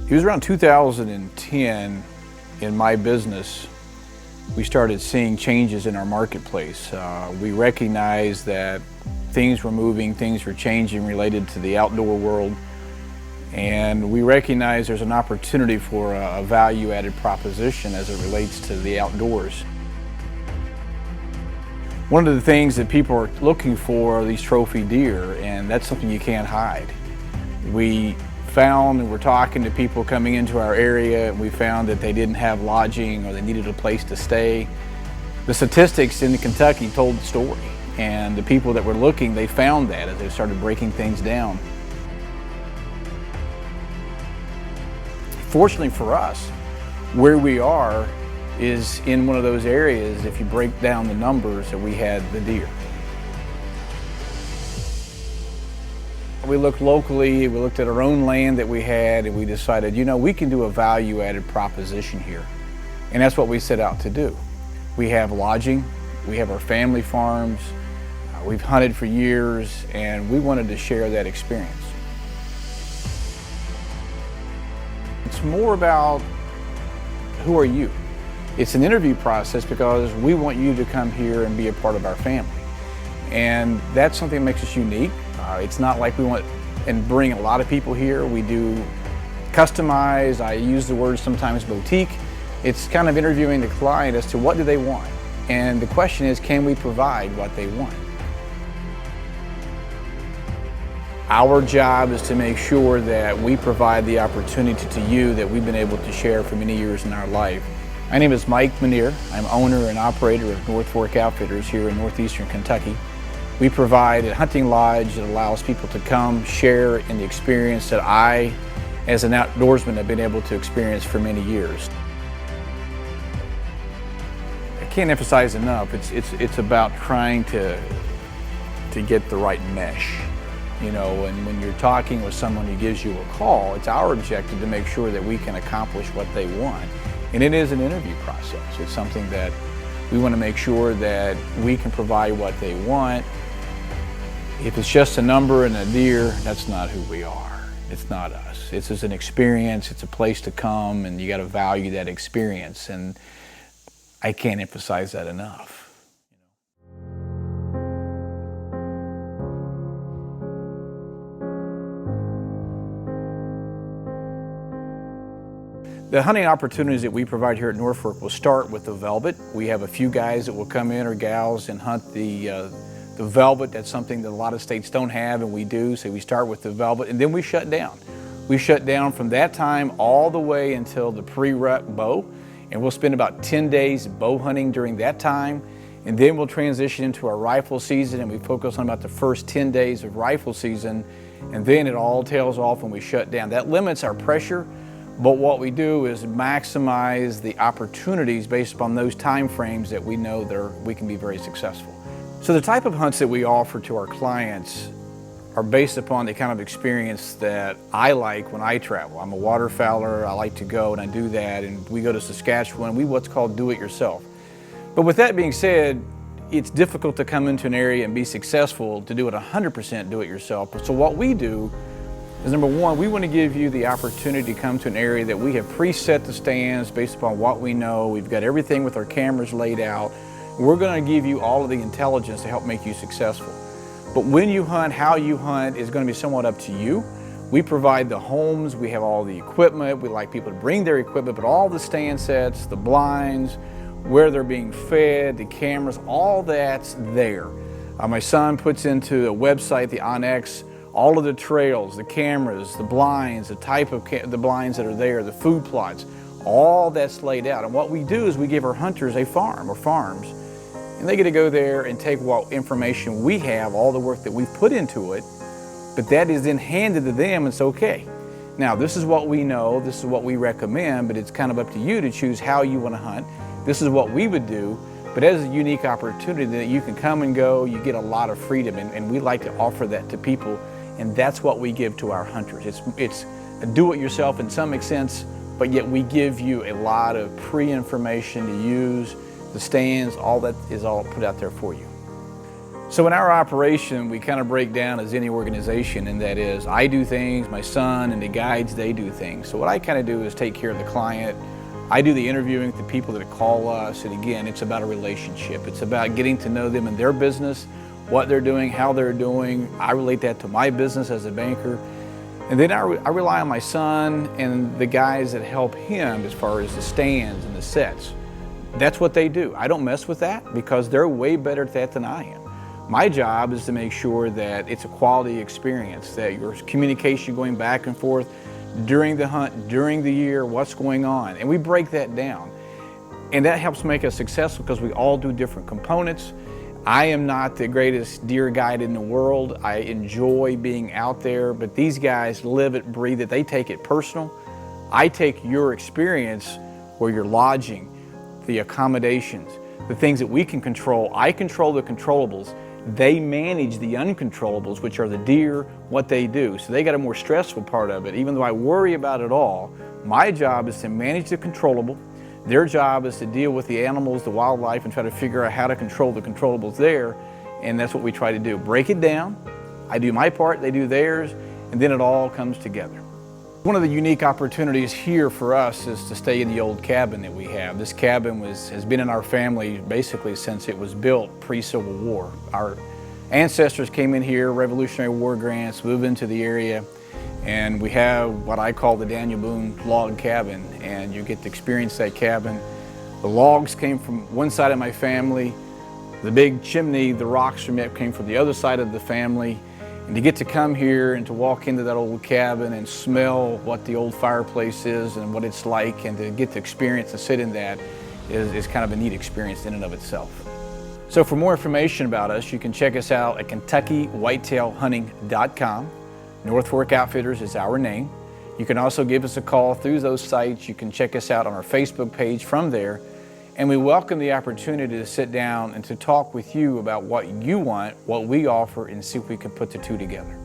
It was around 2010 in my business, we started seeing changes in our marketplace. We recognized that things were moving, things were changing related to the outdoor world, and we recognized there's an opportunity for a value-added proposition as it relates to the outdoors. One of the things that people are looking for are these trophy deer, and that's something you can't hide. We found, and we're talking to people coming into our area, and we found that they didn't have lodging or they needed a place to stay. The statistics in Kentucky told the story, and the people that were looking, they found that as they started breaking things down. Fortunately for us, where we are is in one of those areas, if you break down the numbers, that we had the deer. We looked locally, we looked at our own land that we had, and we decided, you know, we can do a value-added proposition here. And that's what we set out to do. We have lodging, we have our family farms, we've hunted for years, and we wanted to share that experience. It's more about who are you? It's an interview process because we want you to come here and be a part of our family. And that's something that makes us unique. It's not like we want and bring a lot of people here. We do customize. I use the word sometimes boutique. It's kind of interviewing the client as to what do they want. And the question is, can we provide what they want? Our job is to make sure that we provide the opportunity to you that we've been able to share for many years in our life. My name is Mike Manier. I'm owner and operator of North Fork Outfitters here in northeastern Kentucky. We provide a hunting lodge that allows people to come share in the experience that I, as an outdoorsman, have been able to experience for many years. I can't emphasize enough, it's about trying to get the right mesh. You know, and when you're talking with someone who gives you a call, it's our objective to make sure that we can accomplish what they want. And it is an interview process. It's something that we want to make sure that we can provide what they want. If it's just a number and a deer, that's not who we are. It's not us. It's just an experience. It's a place to come, and you got to value that experience. And I can't emphasize that enough. The hunting opportunities that we provide here at Norfolk will start with the velvet. We have a few guys that will come in, or gals, and hunt the velvet. That's something that a lot of states don't have, and we do. So we start with the velvet, and then we shut down. We shut down from that time all the way until the pre-rut bow, and we'll spend about 10 days bow hunting during that time, and then we'll transition into our rifle season, and we focus on about the first 10 days of rifle season, and then it all tails off when we shut down. That limits our pressure. But what we do is maximize the opportunities based upon those time frames that we know we can be very successful. So the type of hunts that we offer to our clients are based upon the kind of experience that I like when I travel. I'm a waterfowler, I like to go, and I do that, and we go to Saskatchewan, we what's called do it yourself. But with that being said, it's difficult to come into an area and be successful to do it 100% do it yourself. So what we do is, number one, we want to give you the opportunity to come to an area that we have preset the stands based upon what we know. We've got everything with our cameras laid out. We're going to give you all of the intelligence to help make you successful. But when you hunt, how you hunt is going to be somewhat up to you. We provide the homes, we have all the equipment, we like people to bring their equipment, but all the stand sets, the blinds, where they're being fed, the cameras, all that's there. My son puts into a website, the Onyx, all of the trails, the cameras, the blinds, the type of the blinds that are there, the food plots, all that's laid out. And what we do is we give our hunters a farm or farms, and they get to go there and take what information we have, all the work that we've put into it, but that is then handed to them. It's okay. Now, this is what we know, this is what we recommend, but it's kind of up to you to choose how you want to hunt. This is what we would do, but as a unique opportunity that you can come and go, you get a lot of freedom, and we like to offer that to people. And that's what we give to our hunters. It's a do-it-yourself in some sense, but yet we give you a lot of pre-information to use, the stands, all that is all put out there for you. So in our operation, we kind of break down as any organization, and that is I do things, my son and the guides, they do things. So what I kind of do is take care of the client. I do the interviewing with the people that call us, and again, it's about a relationship. It's about getting to know them and their business, what they're doing, how they're doing. I relate that to my business as a banker. And then I rely on my son and the guys that help him as far as the stands and the sets. That's what they do. I don't mess with that because they're way better at that than I am. My job is to make sure that it's a quality experience, that your communication going back and forth during the hunt, during the year, what's going on. And we break that down. And that helps make us successful because we all do different components. I am not the greatest deer guide in the world. I enjoy being out there, but these guys live it, breathe it. They take it personal. I take your experience where you're lodging, the accommodations, the things that we can control. I control the controllables. They manage the uncontrollables, which are the deer, what they do. So they got a more stressful part of it. Even though I worry about it all, my job is to manage the controllable. Their job is to deal with the animals, the wildlife, and try to figure out how to control the controllables there. And that's what we try to do. Break it down. I do my part, they do theirs, and then it all comes together. One of the unique opportunities here for us is to stay in the old cabin that we have. This cabin has been in our family basically since it was built pre-Civil War. Our ancestors came in here, Revolutionary War grants, moved into the area, and we have what I call the Daniel Boone log cabin, and you get to experience that cabin. The logs came from one side of my family. The big chimney, the rocks from it came from the other side of the family. And to get to come here and to walk into that old cabin and smell what the old fireplace is and what it's like, and to get the experience and sit in that is kind of a neat experience in and of itself. So for more information about us, you can check us out at KentuckyWhitetailHunting.com. North Fork Outfitters is our name. You can also give us a call through those sites. You can check us out on our Facebook page from there. And we welcome the opportunity to sit down and to talk with you about what you want, what we offer, and see if we can put the two together.